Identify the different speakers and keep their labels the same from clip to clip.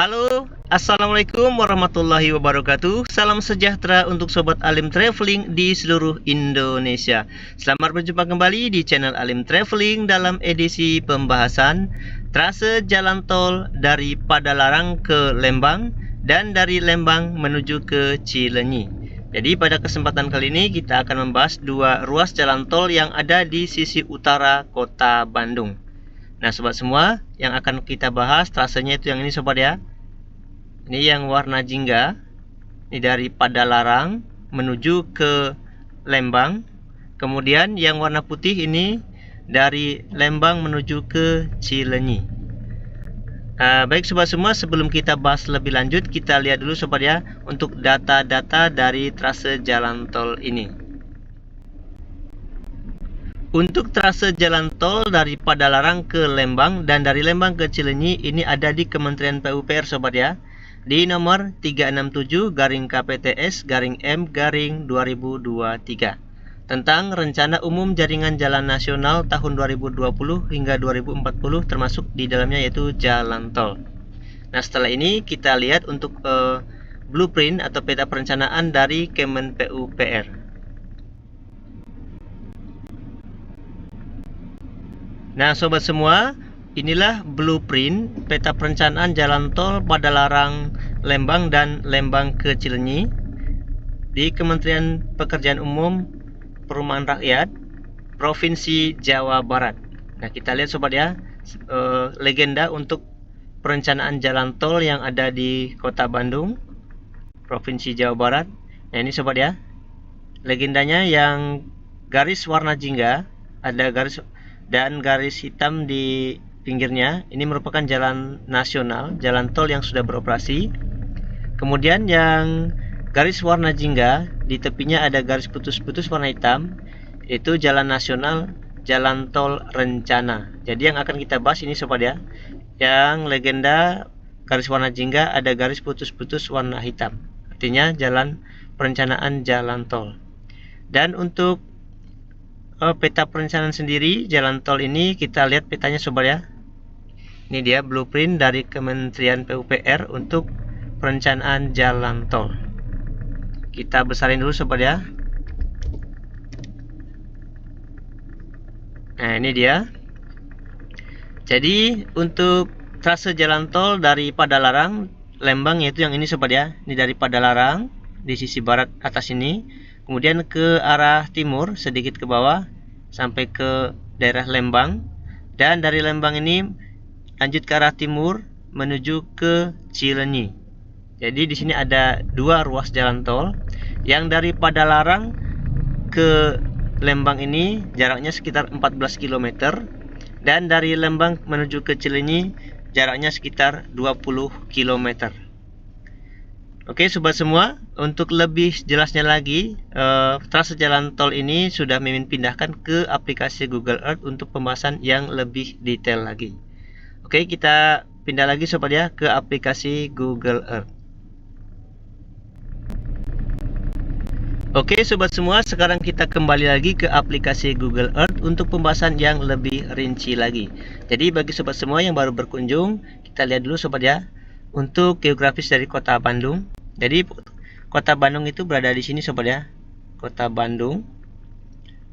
Speaker 1: Halo, Assalamualaikum warahmatullahi wabarakatuh. Salam sejahtera untuk Sobat Alim Traveling di seluruh Indonesia. Selamat berjumpa kembali di channel Alim Traveling dalam edisi pembahasan trase jalan tol dari Padalarang ke Lembang dan dari Lembang menuju ke Cileunyi. Jadi pada kesempatan kali ini kita akan membahas dua ruas jalan tol yang ada di sisi utara kota Bandung. Nah sobat semua, yang akan kita bahas trasenya itu yang ini sobat ya. Ini yang warna jingga. Ini dari Padalarang menuju ke Lembang. Kemudian yang warna putih ini dari Lembang menuju ke Cileunyi. Baik sobat semua, sebelum kita bahas lebih lanjut, kita lihat dulu sobat ya untuk data-data dari trase jalan tol ini. Untuk trase jalan tol dari Padalarang ke Lembang dan dari Lembang ke Cileunyi ini ada di Kementerian PUPR sobat ya. Di nomor 367-KPTS-M-2023 tentang Rencana Umum Jaringan Jalan Nasional tahun 2020 hingga 2040 termasuk di dalamnya yaitu jalan tol. Nah setelah ini kita lihat untuk blueprint atau peta perencanaan dari Kemen PUPR. Nah sobat semua, inilah blueprint peta perencanaan jalan tol Padalarang Lembang dan Lembang ke Cileunyi di Kementerian Pekerjaan Umum Perumahan Rakyat Provinsi Jawa Barat. Nah kita lihat sobat ya, legenda untuk perencanaan jalan tol yang ada di Kota Bandung, Provinsi Jawa Barat. Nah ini sobat ya, legendanya yang garis warna jingga, ada garis dan garis hitam di pinggirnya. Ini merupakan jalan nasional, jalan tol yang sudah beroperasi. Kemudian yang garis warna jingga, di tepinya ada garis putus-putus warna hitam, itu jalan nasional, jalan tol rencana. Jadi yang akan kita bahas ini sobat ya, yang legenda garis warna jingga ada garis putus-putus warna hitam, artinya jalan perencanaan jalan tol. Dan untuk peta perencanaan sendiri jalan tol ini, kita lihat petanya sobat ya. Ini dia blueprint dari Kementerian PUPR untuk perencanaan jalan tol. Kita besarin dulu sobat ya. Nah ini dia. Jadi untuk trase jalan tol dari Padalarang Lembang yaitu yang ini sobat ya. Ini dari Padalarang di sisi barat atas ini, kemudian ke arah timur sedikit ke bawah sampai ke daerah Lembang, dan dari Lembang ini lanjut ke arah timur menuju ke Cileunyi. Jadi di sini ada dua ruas jalan tol. Yang dari Padalarang ke Lembang ini jaraknya sekitar 14 km, dan dari Lembang menuju ke Cileunyi jaraknya sekitar 20 km. Oke sobat semua, untuk lebih jelasnya lagi, trase jalan tol ini sudah Mimin pindahkan ke aplikasi Google Earth untuk pembahasan yang lebih detail lagi. Oke, kita pindah lagi sobat ya ke aplikasi Google Earth. Oke sobat semua, sekarang kita kembali lagi ke aplikasi Google Earth untuk pembahasan yang lebih rinci lagi. Jadi bagi sobat semua yang baru berkunjung, kita lihat dulu sobat ya untuk geografis dari kota Bandung. Jadi kota Bandung itu berada di sini sobat ya, kota Bandung.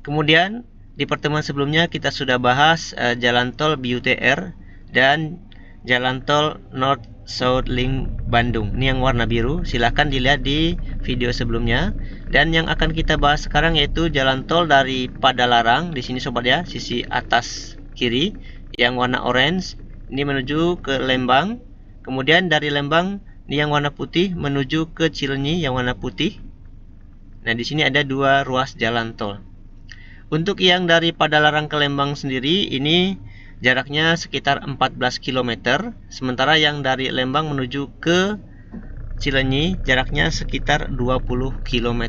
Speaker 1: Kemudian di pertemuan sebelumnya kita sudah bahas jalan tol BUTR dan jalan tol North South Link Bandung. Ini yang warna biru, silahkan dilihat di video sebelumnya. Dan yang akan kita bahas sekarang yaitu jalan tol dari Padalarang di sini sobat ya, sisi atas kiri yang warna orange, ini menuju ke Lembang. Kemudian dari Lembang ini yang warna putih menuju ke Cileunyi yang warna putih. Nah di sini ada dua ruas jalan tol. Untuk yang dari Padalarang ke Lembang sendiri ini jaraknya sekitar 14 km, sementara yang dari Lembang menuju ke Cileunyi jaraknya sekitar 20 km.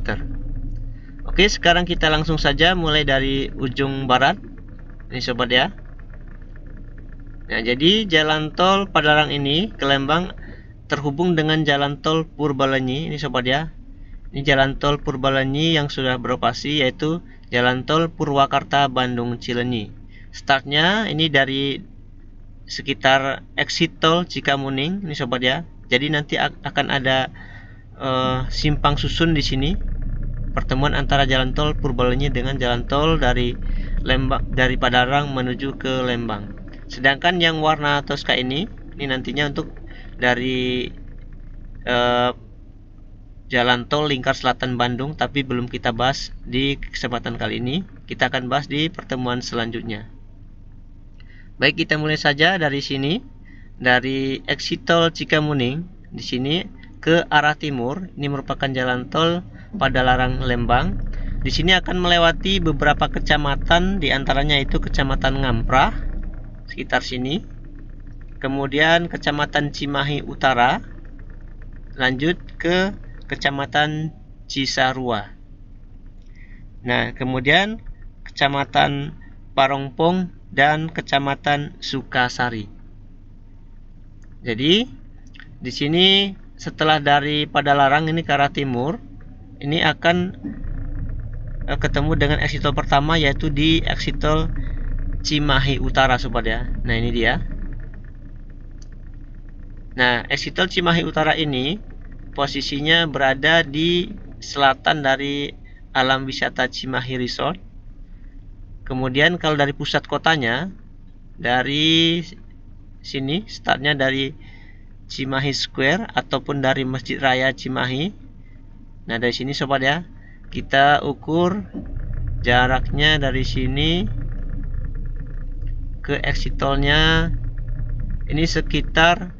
Speaker 1: Oke, sekarang kita langsung saja mulai dari ujung barat. Ini sobat ya. Nah, jadi jalan tol Padalarang ini ke Lembang terhubung dengan jalan tol Purbalenyi. Ini sobat ya. Ini jalan tol Purbalenyi yang sudah beroperasi, yaitu jalan tol Purwakarta Bandung Cileunyi. Startnya ini dari sekitar exit tol Cikamuning ini sobat ya. Jadi nanti akan ada simpang susun di sini, pertemuan antara jalan tol Purbalenyi dengan jalan tol dari Padalarang menuju ke Lembang. Sedangkan yang warna toska ini nantinya untuk dari jalan tol Lingkar Selatan Bandung, tapi belum kita bahas di kesempatan kali ini. Kita akan bahas di pertemuan selanjutnya. Baik, kita mulai saja dari sini, dari exit tol Cikamuning di sini ke arah timur. Ini merupakan jalan tol Padalarang Lembang. Di sini akan melewati beberapa kecamatan, diantaranya itu Kecamatan Ngamprah sekitar sini, kemudian Kecamatan Cimahi Utara, lanjut ke Kecamatan Cisarua. Nah, kemudian Kecamatan Parongpong dan Kecamatan Sukasari. Jadi di sini setelah dari Padalarang ini ke arah timur, ini akan ketemu dengan exit tol pertama, yaitu di exit tol Cimahi Utara sobat ya. Nah, ini dia. Nah, exit tol Cimahi Utara ini posisinya berada di selatan dari Alam Wisata Cimahi Resort. Kemudian kalau dari pusat kotanya, dari sini startnya dari Cimahi Square ataupun dari Masjid Raya Cimahi. Nah, dari sini sobat ya, kita ukur jaraknya dari sini ke exit tolnya ini sekitar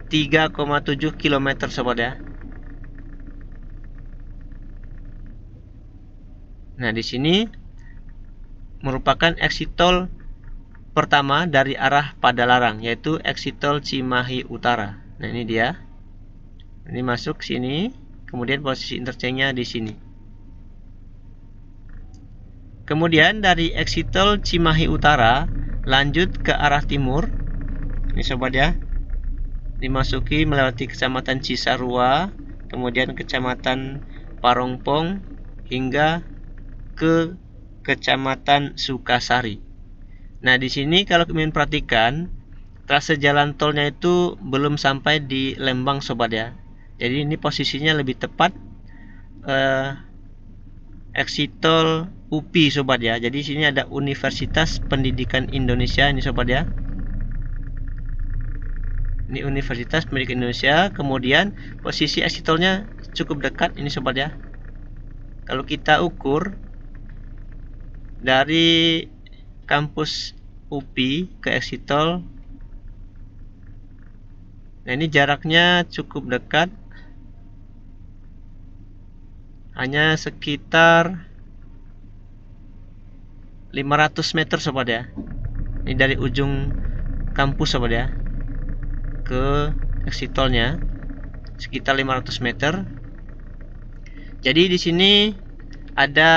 Speaker 1: 3,7 km sobat ya. Nah, di sini merupakan exit tol pertama dari arah Padalarang, yaitu exit tol Cimahi Utara. Nah, ini dia. Ini masuk sini, kemudian posisi interchange-nya di sini. Kemudian dari exit tol Cimahi Utara lanjut ke arah timur. Ini sobat ya. Dimasuki melewati Kecamatan Cisarua, kemudian Kecamatan Parongpong hingga ke Kecamatan Sukasari. Nah, di sini kalau kalian perhatikan, trase jalan tolnya itu belum sampai di Lembang sobat ya. Jadi ini posisinya lebih tepat exit tol UPI sobat ya. Jadi sini ada Universitas Pendidikan Indonesia ini sobat ya. Ini Universitas Pendidikan Indonesia. Kemudian posisi exit tolnya cukup dekat ini sobat ya. Kalau kita ukur dari kampus UPI ke exit tol, nah ini jaraknya cukup dekat, hanya sekitar 500 meter sobat ya. Ini dari ujung kampus sobat ya ke exit tolnya sekitar 500 meter. Jadi di sini ada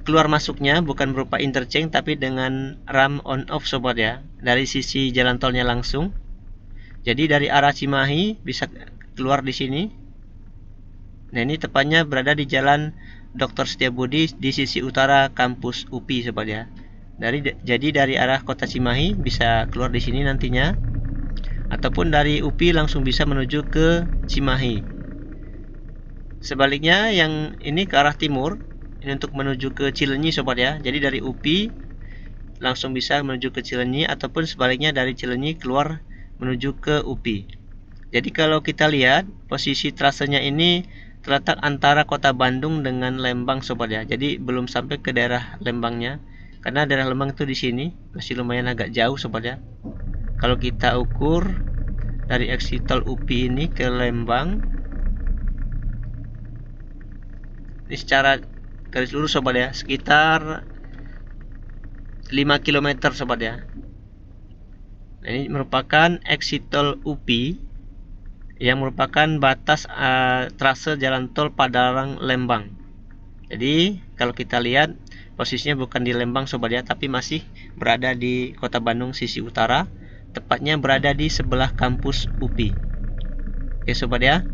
Speaker 1: keluar masuknya, bukan berupa interchange tapi dengan ram on off sobat ya, dari sisi jalan tolnya langsung. Jadi dari arah Cimahi bisa keluar di sini. Nah, ini tepatnya berada di Jalan Dr. Setiabudi di sisi utara kampus UPI sobat ya. Jadi dari arah kota Cimahi bisa keluar di sini nantinya, ataupun dari UPI langsung bisa menuju ke Cimahi. Sebaliknya yang ini ke arah timur, ini untuk menuju ke Cileunyi sobat ya. Jadi dari UPI langsung bisa menuju ke Cileunyi, ataupun sebaliknya dari Cileunyi keluar menuju ke UPI. Jadi kalau kita lihat posisi trasenya ini terletak antara kota Bandung dengan Lembang sobat ya. Jadi belum sampai ke daerah Lembangnya, karena daerah Lembang itu di sini masih lumayan agak jauh sobat ya. Kalau kita ukur dari exit tol UPI ini ke Lembang, ini secara garis lurus sobat ya, sekitar 5 km sobat ya. Nah, ini merupakan exit tol UPI yang merupakan batas trase jalan tol Padalarang Lembang. Jadi kalau kita lihat posisinya bukan di Lembang sobat ya, tapi masih berada di kota Bandung sisi utara, tepatnya berada di sebelah kampus UPI. Oke sobat ya.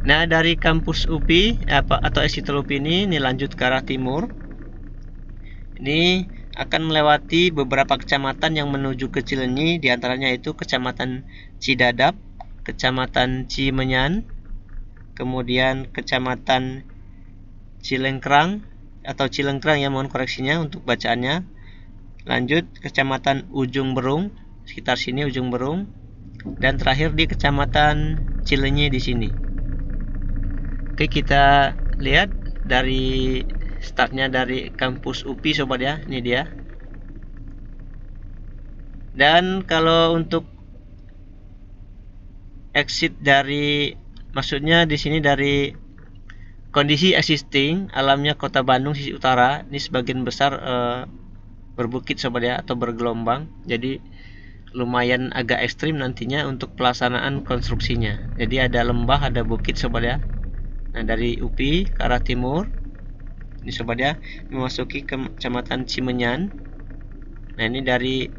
Speaker 1: Nah, dari kampus UPI atau exit tol UPI ini lanjut ke arah timur. Ini akan melewati beberapa kecamatan yang menuju ke Cileunyi, diantaranya itu Kecamatan Cidadap, Kecamatan Cimenyan, kemudian Kecamatan Cilengkrang atau Cilengkrang ya, mohon koreksinya untuk bacaannya. Lanjut Kecamatan Ujung Berung, sekitar sini Ujung Berung, dan terakhir di Kecamatan Cileunyi di sini. Oke, kita lihat dari startnya dari kampus UPI sobat ya, ini dia. Dan kalau untuk exit dari, maksudnya di sini dari kondisi existing alamnya Kota Bandung sisi utara, ini sebagian besar berbukit sobat ya, atau bergelombang, jadi lumayan agak ekstrim nantinya untuk pelaksanaan konstruksinya. Jadi ada lembah, ada bukit sobat ya. Nah, dari UPI ke arah timur ini sobat ya, memasuki ke Kecamatan Cimenyan. Nah, ini dari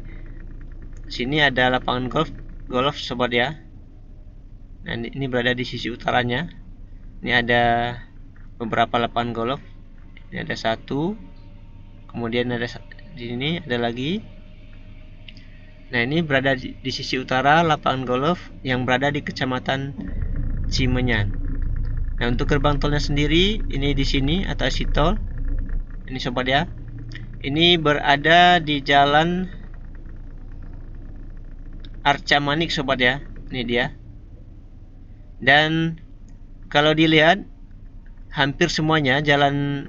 Speaker 1: sini ada lapangan golf sobat ya. Nah, ini berada di sisi utaranya. Ini ada beberapa lapangan golf. Ini ada satu, kemudian ada di sini ada lagi. Nah, ini berada di sisi utara lapangan golf yang berada di Kecamatan Cimenyan. Nah, untuk gerbang tolnya sendiri ini di sini atau exit tol. Ini sobat ya. Ini berada di Jalan Arca Manik sobat ya. Ini dia. Dan kalau dilihat hampir semuanya jalan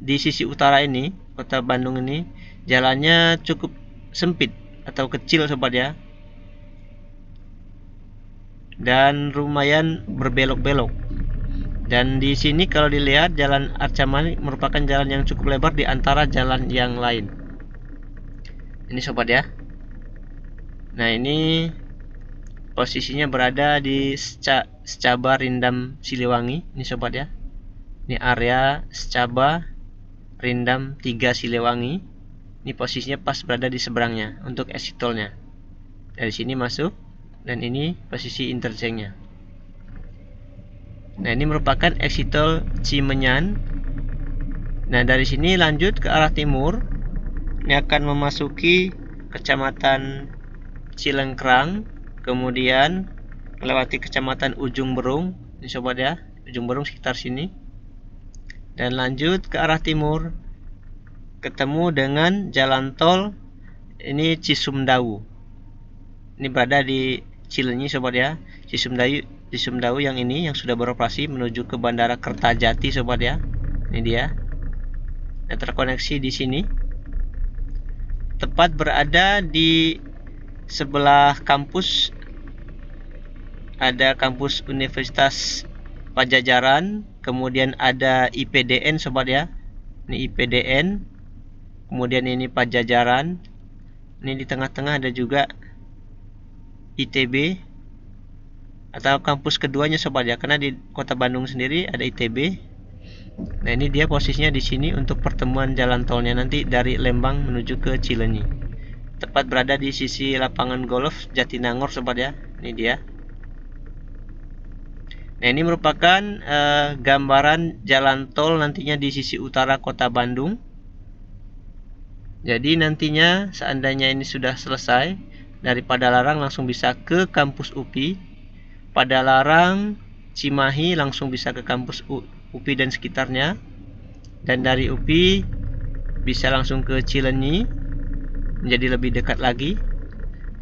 Speaker 1: di sisi utara ini, Kota Bandung ini, jalannya cukup sempit atau kecil sobat ya. Dan lumayan berbelok-belok. Dan di sini kalau dilihat Jalan Arca Manik merupakan jalan yang cukup lebar di antara jalan yang lain. Ini sobat ya. Nah, ini posisinya berada di Secaba Rindam Siliwangi. Ini sobat ya. Ini area Secaba Rindam 3 Siliwangi. Ini posisinya pas berada di seberangnya untuk exit tolnya. Dari sini masuk, dan ini posisi interchange-nya. Nah, ini merupakan exit tol Cimenyan. Nah, dari sini lanjut ke arah timur. Ini akan memasuki Kecamatan Cilengkrang, kemudian melewati Kecamatan Ujung Berung. Ini sobat ya, Ujung Berung sekitar sini. Dan lanjut ke arah timur, ketemu dengan jalan tol ini Cisumdawu. Ini berada di Cileunyi sobat ya. Cisumdawu yang ini yang sudah beroperasi menuju ke Bandara Kertajati sobat ya. Ini dia. Nah, terkoneksi di sini. Tepat berada di sebelah kampus, ada kampus Universitas Pajajaran, kemudian ada IPDN sobat ya. Ini IPDN. Kemudian ini Pajajaran. Ini di tengah-tengah ada juga ITB atau kampus keduanya sobat ya, karena di Kota Bandung sendiri ada ITB. Nah, ini dia posisinya di sini untuk pertemuan jalan tolnya nanti dari Lembang menuju ke Cileunyi. Tepat berada di sisi lapangan golf Jatinangor sobat ya. Ini dia. Nah, ini merupakan gambaran jalan tol nantinya di sisi utara Kota Bandung. Jadi nantinya seandainya ini sudah selesai, dari Padalarang langsung bisa ke kampus UPI. Padalarang, Cimahi langsung bisa ke kampus UPI dan sekitarnya. Dan dari UPI bisa langsung ke Cileunyi, menjadi lebih dekat lagi.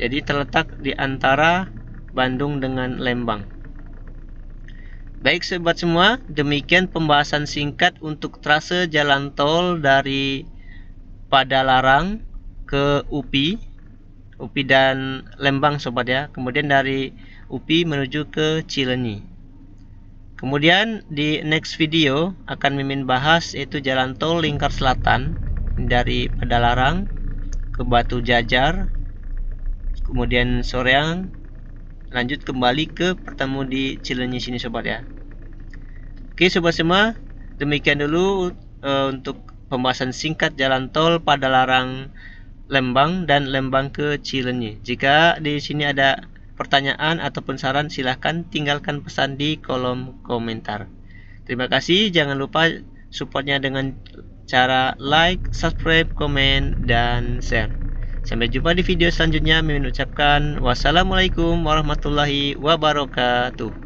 Speaker 1: Jadi terletak di antara Bandung dengan Lembang. Baik sobat semua, demikian pembahasan singkat untuk trase jalan tol dari Padalarang ke UPI dan Lembang sobat ya. Kemudian dari UPI menuju ke Cileunyi. Kemudian di next video akan Mimin bahas yaitu jalan tol lingkar selatan dari Padalarang ke Batu Jajar, kemudian Soreang, lanjut kembali ke bertemu di Cileunyi sini sobat ya. Oke sobat semua, demikian dulu untuk pembahasan singkat jalan tol Padalarang Lembang dan Lembang ke Cileunyi. Jika di sini ada pertanyaan ataupun saran, silahkan tinggalkan pesan di kolom komentar. Terima kasih, jangan lupa supportnya dengan cara like, subscribe, komen, dan share. Sampai jumpa di video selanjutnya. Mengucapkan wassalamualaikum warahmatullahi wabarakatuh.